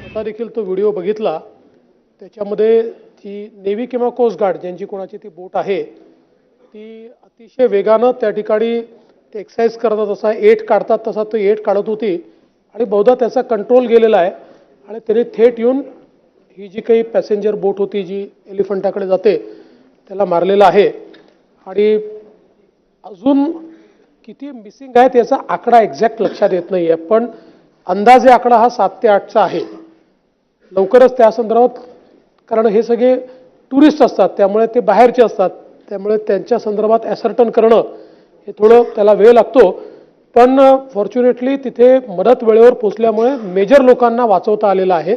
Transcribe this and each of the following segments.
स्वतः देखील तो व्हिडिओ बघितला। त्याच्यामध्ये ती नेव्ही किंवा कोस्ट गार्ड ज्यांची कोणाची ती बोट आहे ती अतिशय वेगानं त्या ठिकाणी ते एक्सरसाइज करतात, तसा एट काढतात तसा तो एट काढत होती आणि बहुधा त्याचा कंट्रोल गेलेला आहे आणि त्याने थेट येऊन ही जी काही पॅसेंजर बोट होती जी एलिफंटाकडे जाते त्याला मारलेला आहे। आणि अजून किती मिसिंग आहेत याचा आकडा एक्झॅक्ट लक्षात येत नाहीये, पण अंदाजे आकडा हा 7 ते 8चा आहे। लवकरच त्या संदर्भात, कारण हे सगळे टुरिस्ट असतात त्यामुळे ते बाहेरचे असतात, त्यामुळे त्यांच्या संदर्भात ॲसर्टन करणं हे थोडं त्याला वेळ लागतो। पण फॉर्च्युनेटली तिथे मदत वेळेवर पोहोचल्यामुळे मेजर लोकांना वाचवता आलेलं आहे।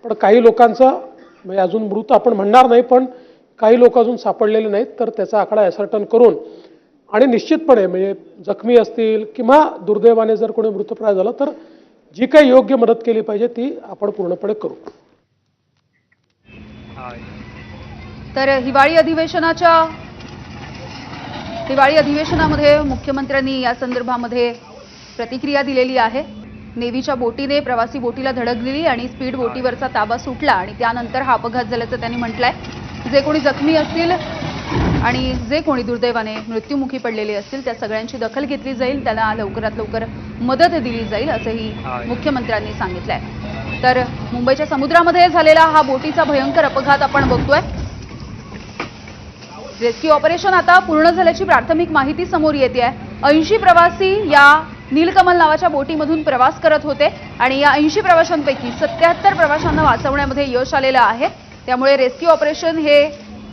पण काही लोकांचा म्हणजे अजून मृत आपण म्हणणार नाही, पण काही लोक अजून सापडलेले नाहीत, तर त्याचा आकडा ॲसर्टन करून आणि निश्चितपणे म्हणजे जखमी असतील किंवा दुर्दैवाने जर कोणी मृतप्राय झाला तर जी काही योग्य मदत केली पाहिजे ती आपण पूर्णपणे करू। तर हिवाळी अधिवेशनामध्ये मुख्यमंत्र्यांनी या संदर्भामध्ये प्रतिक्रिया दिलेली आहे। नेव्हीच्या बोटीने प्रवासी बोटीला धडक दिली आणि स्पीड बोटीवरचा ताबा सुटला आणि त्यानंतर हा अपघात झाल्याचं त्यांनी म्हटलंय। जे कोणी जखमी असतील आणि जे कोणी दुर्दैवाने मृत्युमुखी पडलेले असतील त्या सगळ्यांची दखल घेतली जाईल, त्यांना लवकरात लवकर मदत दिली जाईल असंही मुख्यमंत्र्यांनी सांगितलंय। तर मुंबईच्या समुद्रामध्ये झालेला हा बोटीचा भयंकर अपघात आपण बघतोय। रेस्क्यू ऑपरेशन आता पूर्ण झाल्याची प्राथमिक माहिती समोर येते आहे। 80 प्रवासी या नीलकमल नावाच्या बोटीमधून प्रवास करत होते आणि या 80 प्रवाशांपैकी 77 प्रवाशांना वाचवण्यामध्ये यश आलेलं आहे। त्यामुळे रेस्क्यू ऑपरेशन हे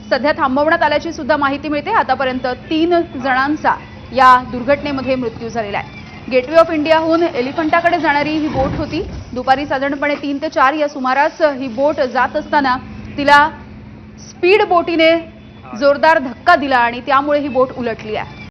सध्या थांबवण्यात आल्याची सुद्धा माहिती मिळते। आतापर्यंत 3 जणांचा या दुर्घटनेमध्ये मृत्यू झालेला आहे। गेटवे ऑफ इंडियाहून एलिफंटाकडे जाणारी ही बोट होती। दुपारी साधारणपणे 3 ते 4 या सुमारास ही बोट जात असताना तिला स्पीड बोटीने जोरदार धक्का दिला आणि त्यामुळे ही बोट उलटली आहे।